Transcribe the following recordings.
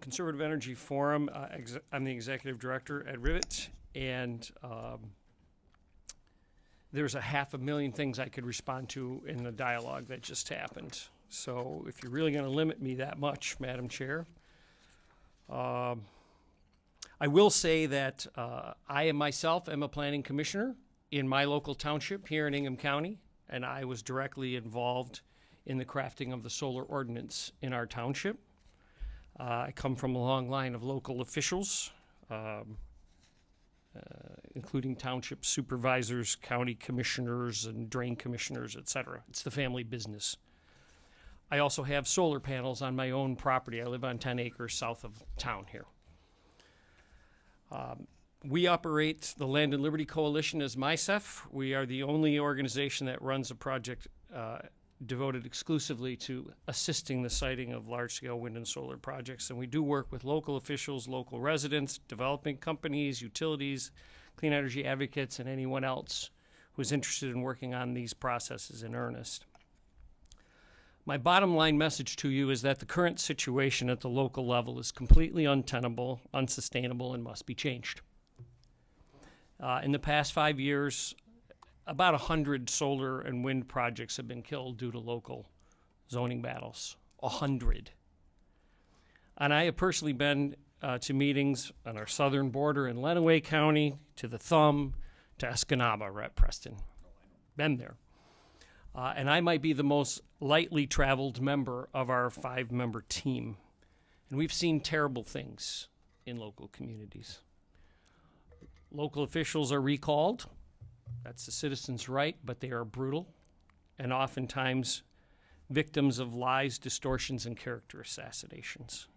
Conservative Energy Forum. I'm the executive director at Rivet, and there's a 500,000 things I could respond to in the dialogue that just happened. So if you're really going to limit me that much, Madam Chair, I will say that I myself am a planning commissioner in my local township here in Ingham County, and I was directly involved in the crafting of the solar ordinance in our township. I come from a long line of local officials, including township supervisors, county commissioners, and drain commissioners, et cetera. It's the family business. I also have solar panels on my own property. I live on 10 acres south of town here. We operate the Land and Liberty Coalition as MICEF. We are the only organization that runs a project devoted exclusively to assisting the siting of large-scale wind and solar projects. And we do work with local officials, local residents, developing companies, utilities, clean energy advocates, and anyone else who's interested in working on these processes in earnest. My bottom line message to you is that the current situation at the local level is completely untenable, unsustainable, and must be changed. In the past 5 years, about 100 solar and wind projects have been killed due to local zoning battles. 100. And I have personally been to meetings on our southern border in Lenawee County, to the Thumb, to Escanaba, right at Preston. Been there. And I might be the most lightly traveled member of our 5-member team. And we've seen terrible things in local communities. Local officials are recalled. That's the citizen's right, but they are brutal and oftentimes victims of lies, distortions, and character assassinations.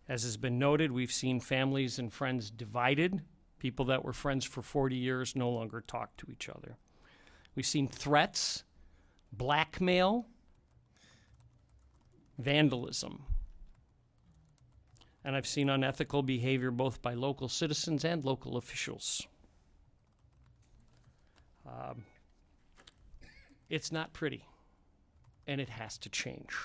As has been noted, we've seen families and friends divided. People that were friends for 40 years no longer talk to each other. We've seen threats, blackmail, vandalism. And I've seen unethical behavior both by local citizens and local officials. It's not pretty, and it has to change.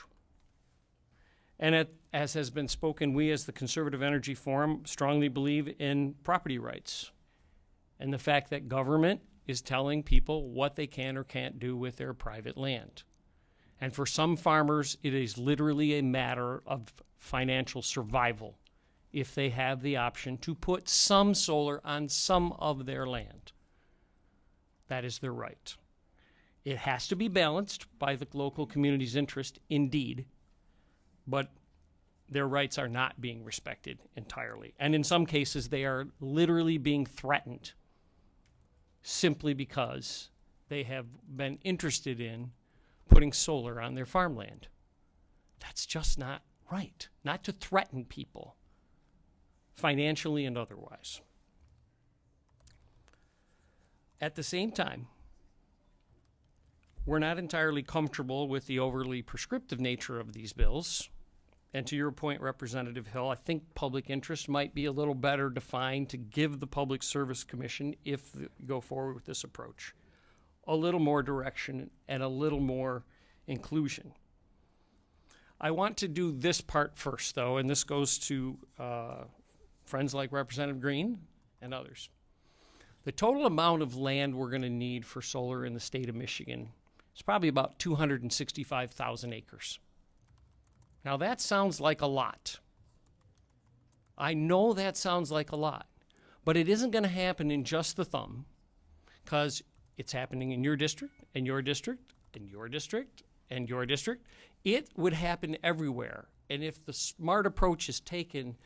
And as has been spoken, we as the Conservative Energy Forum strongly believe in property rights and the fact that government is telling people what they can or can't do with their private land. And for some farmers, it is literally a matter of financial survival if they have the option to put some solar on some of their land. That is their right. It has to be balanced by the local community's interest, indeed, but their rights are not being respected entirely. And in some cases, they are literally being threatened simply because they have been interested in putting solar on their farmland. That's just not right. Not to threaten people, financially and otherwise. At the same time, we're not entirely comfortable with the overly prescriptive nature of these bills. And to your point, Representative Hill, I think public interest might be a little better defined to give the Public Service Commission, if you go forward with this approach, a little more direction and a little more inclusion. I want to do this part first, though, and this goes to friends like Representative Green and others. The total amount of land we're going to need for solar in the state of Michigan is probably about 265,000 acres. Now that sounds like a lot. I know that sounds like a lot, but it isn't going to happen in just the Thumb, because it's happening in your district, and your district, and your district, and your district. It would happen everywhere. And if the smart approach is taken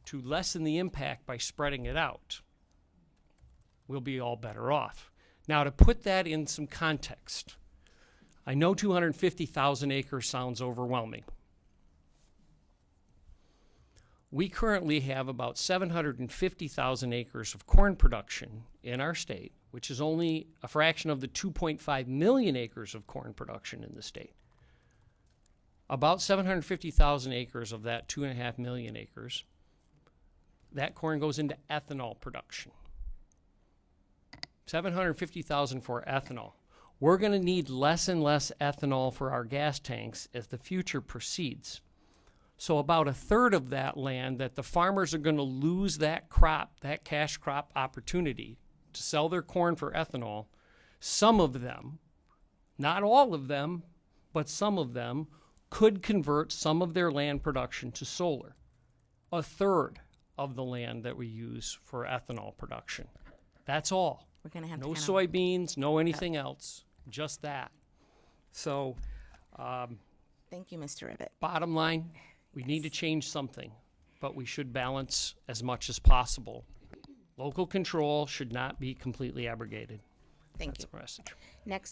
to lessen the impact by spreading it out, we'll be all better off. Now, to put that in some context, I know 250,000 acres sounds overwhelming. We currently have about 750,000 acres of corn production in our state, which is only a fraction of the 2.5 million acres of corn production in the state. About 750,000 acres of that 2.5 million acres, that corn goes into ethanol production. 750,000 for ethanol. We're going to need less and less ethanol for our gas tanks as the future proceeds. So about a third of that land that the farmers are going to lose that crop, that cash crop opportunity to sell their corn for ethanol, some of them, not all of them, but some of them could convert some of their land production to solar. A third of the land that we use for ethanol production. That's all. We're going to have No to soybeans, no anything else, just that. So, Thank you, Mr. Rivet. bottom line, we need to change something, but we should balance as much as possible. Local control should not be completely abrogated. Thank That's you. the message. Next